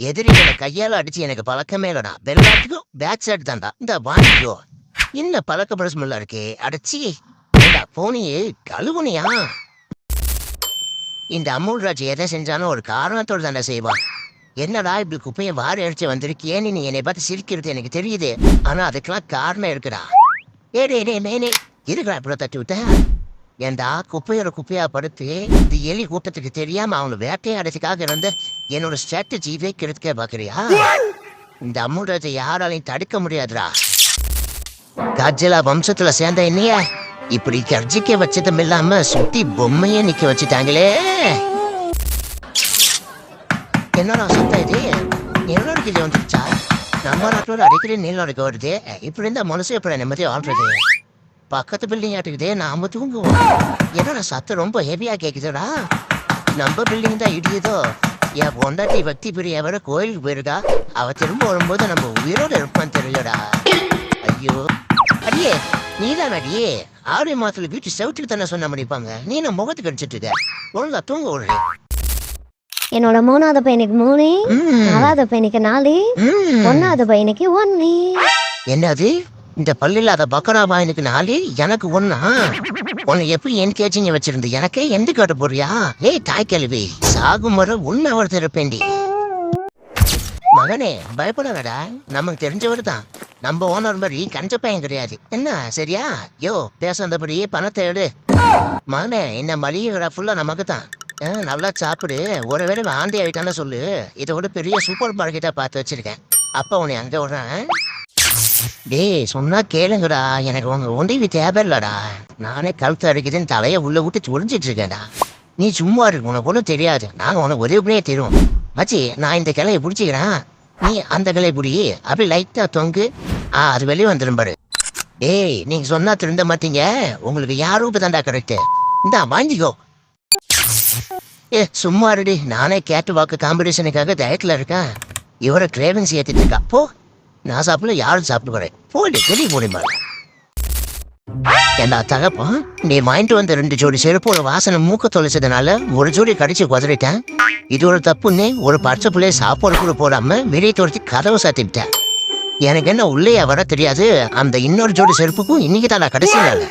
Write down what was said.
எதிரிகளை கையால அடிச்சு எனக்கு பழக்கமே இல்லடா. எல்லாத்துக்கும் பேக் சைடு தான்டா. இந்த வாங்கிக்கோ. என்ன பழக்க பிரசமெல்லாம் இருக்கே. அடைச்சி போனியே கழுவுனியா? இந்த அமுல்ராஜ் எதை செஞ்சாலும் ஒரு காரணத்தோடு தானே செய்வான். என்னடா இப்படி குப்பையை வாரி அடிச்சு வந்திருக்கியேன்னு நீ என்னை பார்த்து சிரிக்கிறது எனக்கு தெரியுது. ஆனா அதுக்கெல்லாம் காரணம் இருக்குடா. ஏடே மேனே இருக்கா இப்படி தட்டி விட்ட? ஏண்டா குப்பையோட குப்பையா படுத்து இந்த எலி கூட்டத்துக்கு தெரியாம அவங்க வேட்டையாடுறதுக்காக இருந்த என்னோட ஸ்ட்ராட்டஜியே கெடுத்துக்க பாக்குறியா? இந்த அமுல்ராஜை யாராலையும் தடுக்க முடியாதுடா. கஜ்ஜலா வம்சத்துல சேர்ந்த என்னைய இப்படி கர்ஜிக்க வச்சதும் இல்லாம சுத்தி பொம்மையே நிக்க வச்சுட்டாங்களே. என்னடா சத்தம் இது? என்னோட இது வந்துருச்சா? நம்ம நாட்டோட அடிக்கடி நீளோட வருது. இப்படி இருந்தா மனசு எப்படி நிம்மதியா ஆடுறது? பக்கத்து பில்டிங் ஆட்டுக்குதே, நாம தூங்குவோம். என்னடா சத்தம் ரொம்ப ஹெவியா கேக்குதுடா. நம்ம பில்டிங் தான் இடியுதோ? என் பொண்டாட்டி பக்தி பிரியா வர கோயிலுக்கு போயிருக்கா. அவ திரும்ப வரும்போது நம்ம உயிரோட இருப்பான்னு தெரியலடா. ஐயோ அடியே நீதான் அடியே. 6 மாசத்துல வீட்டு செவத்துக்கு தானே சொன்ன முடிப்பாங்க. நீ நான் முகத்துக்கு அடிச்சிட்டு இருக்க. ஒழுங்கா தூங்க விடுற. என்னோட 3வது பையனுக்கு 3, 4வது பையனுக்கு 4, 1வது பையனுக்கு 1. என்னது? இந்த பல்லில்லாத பக்கராபா எனக்கு 4, எனக்கு 1. உன்னை எப்படி என்கேஜிங்க வச்சிருந்து எனக்கே எந்த காட்ட போறியா? ஏய் தாய் கேள்வி சாகும் முறை உண்மை அவர் இருப்பேண்டி. மகனே பயப்படாதடா. நமக்கு தெரிஞ்சவர் தான். நம்ம ஓனர் மாதிரி கஞ்ச பையன் கிடையாது. என்ன சரியா? யோ பேசுறபடி பணத்தை எடு. மகனே என்ன மளிகை ஃபுல்லா நமக்கு தான். நல்லா சாப்பிடு. ஒருவேளை ஆண்டி ஆகிட்டான்னு சொல்லு. இதோட பெரிய சூப்பர் மார்க்கெட்டா பார்த்து வச்சிருக்கேன். அப்ப உன்னை அங்க விடுறேன். டேய் சொன்னா கேளுங்கடா. எனக்கு உங்க உதவி தேவையில்லடா. நானே கழுத்து அடிக்குதுன்னு தலையை உள்ள விட்டு சுழிஞ்சிட்டு இருக்கேன்டா. நீ சும்மா இருக்கு. உனக்கு ஒன்றும் தெரியாது. நாங்கள் உனக்கு உதவியே தெரியும். மச்சி நான் இந்த கிளையை பிடிச்சிக்கிறேன். நீ அந்த கிளையை பிடி. அப்படி லைட்டா தொங்கு. அது வெளியே வந்துடும் பாரு. ஏய் நீங்க சொன்னா திருந்த மாட்டீங்க. உங்களுக்கு யாரும் தாண்டா கரெக்டு. இந்தா வாங்கிக்கோ. சும்மா இருடி. நானே கேட்டு வாக்கு காம்படிஷனுக்காக டயட்ல இருக்கேன். இவரை கிரேவிங்ஸ் ஏத்திட்டு இருக்கா. போ நான் சாப்பிடல யாரும் சாப்பிட்டு போறேன். போயிட்டு வெளியே போடுமா. என்ன தகப்பா நீ வாங்கிட்டு வந்த 2 ஜோடி செருப்போட வாசனை மூக்க தொலைச்சதுனால ஒரு ஜோடி கடிச்சு குதறிட்டேன். இது ஒரு தப்புன்னு ஒரு பச்சை பிள்ளைய சாப்பாடு கூட போடாம வெளியே துரத்தி கதவை சாத்திட்டேன். எனக்கு என்ன உள்ளே வர தெரியாது. அந்த இன்னொரு ஜோடி செருப்புக்கும் இன்னைக்கு தான் நான் கடைசி நாள்.